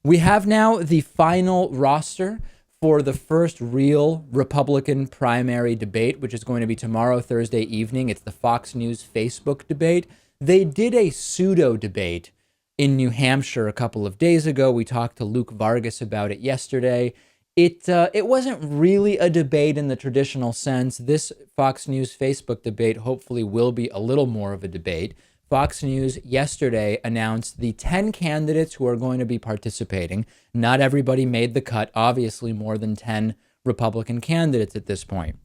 We have now the final roster for the first real Republican primary debate, which is going to be tomorrow, Thursday evening. It's the Fox News Facebook debate. They did a pseudo debate in New Hampshire a couple of days ago. We talked to Luke Vargas about it yesterday. It wasn't really a debate in the traditional sense. This Fox News Facebook debate hopefully will be a little more of a debate. Fox News yesterday announced the 10 candidates who are going to be participating. Not everybody made the cut, obviously more than 10 Republican candidates at this point.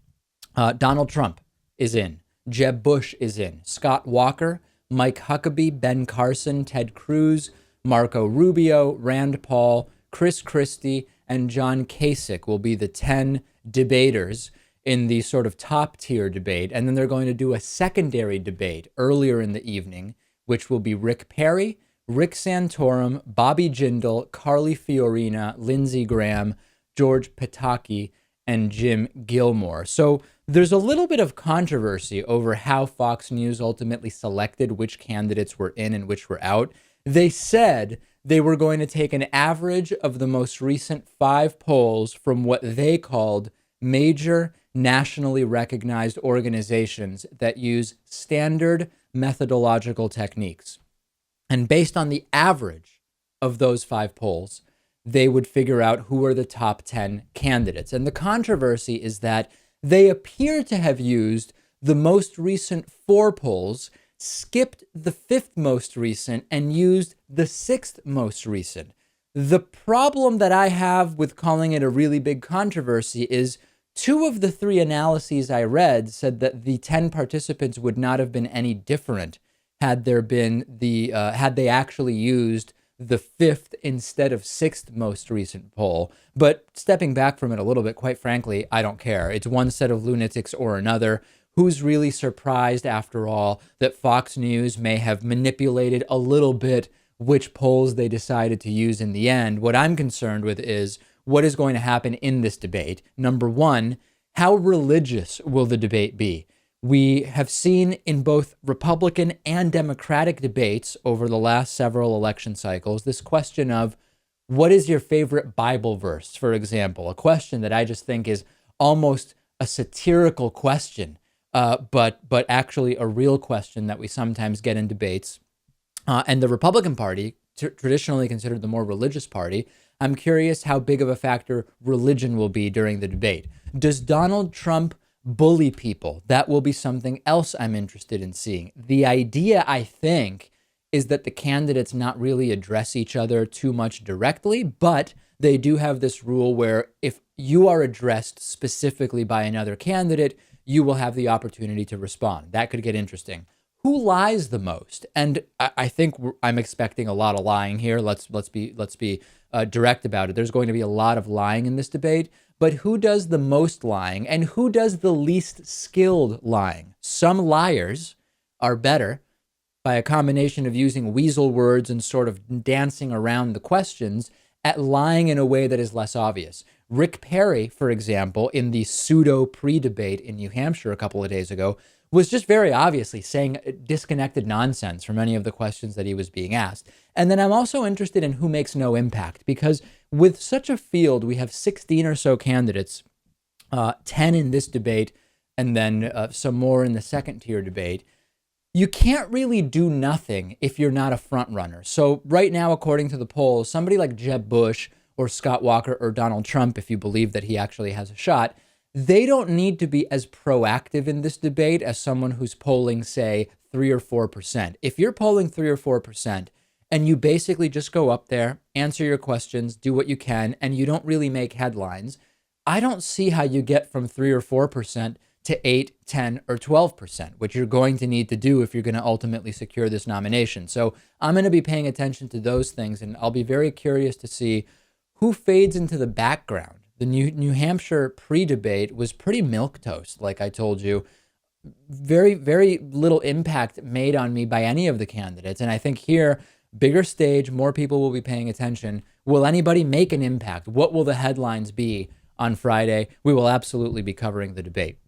Donald Trump is in. Jeb Bush is in. Scott Walker, Mike Huckabee, Ben Carson, Ted Cruz, Marco Rubio, Rand Paul, Chris Christie, and John Kasich will be the 10 debaters in the sort of top tier debate. And then they're going to do a secondary debate earlier in the evening, which will be Rick Perry, Rick Santorum, Bobby Jindal, Carly Fiorina, Lindsey Graham, George Pataki, and Jim Gilmore. So there's a little bit of controversy over how Fox News ultimately selected which candidates were in and which were out. They said they were going to take an average of the most recent 5 polls from what they called major nationally recognized organizations that use standard methodological techniques. And based on the average of those 5 polls, they would figure out who are the top 10 candidates. And the controversy is that they appear to have used the most recent 4 polls, skipped the 5th most recent, and used the 6th most recent. The problem that I have with calling it a really big controversy is 2 of the 3 analyses I read said that the 10 participants would not have been any different had they actually used the 5th instead of 6th most recent poll. But stepping back from it a little bit, quite frankly, I don't care. It's one set of lunatics or another. Who's really surprised, after all, that Fox News may have manipulated a little bit which polls they decided to use in the end? What I'm concerned with is what is going to happen in this debate. Number one, how religious will the debate be? We have seen in both Republican and Democratic debates over the last several election cycles this question of what is your favorite Bible verse, for example, a question that I just think is almost a satirical question, but actually a real question that we sometimes get in debates. And the Republican Party, traditionally considered the more religious party, I'm curious how big of a factor religion will be during the debate. Does Donald Trump bully people? That will be something else I'm interested in seeing. The idea, I think, is that the candidates not really address each other too much directly, but they do have this rule where if you are addressed specifically by another candidate, you will have the opportunity to respond. That could get interesting. Who lies the most? And I think I'm expecting a lot of lying here. Let's be direct about it. There's going to be a lot of lying in this debate, but who does the most lying and who does the least skilled lying? Some liars are better by a combination of using weasel words and sort of dancing around the questions at lying in a way that is less obvious. Rick Perry, for example, in the pseudo pre-debate in New Hampshire a couple of days ago, was just very obviously saying disconnected nonsense from any of the questions that he was being asked. And then I'm also interested in who makes no impact, because with such a field, we have 16 or so candidates, 10 in this debate, and then some more in the second tier debate. You can't really do nothing if you're not a front runner. So right now, according to the polls, somebody like Jeb Bush or Scott Walker or Donald Trump, if you believe that he actually has a shot, they don't need to be as proactive in this debate as someone who's polling, say, 3 or 4%. If you're polling 3 or 4% and you basically just go up there, answer your questions, do what you can, and you don't really make headlines, I don't see how you get from 3 or 4% to 8, 10, or 12%, which you're going to need to do if you're going to ultimately secure this nomination. So I'm going to be paying attention to those things, and I'll be very curious to see who fades into the background. The New Hampshire pre-debate was pretty milquetoast, like I told you. Very, very little impact made on me by any of the candidates. And I think here, bigger stage, more people will be paying attention. Will anybody make an impact? What will the headlines be on Friday? We will absolutely be covering the debate.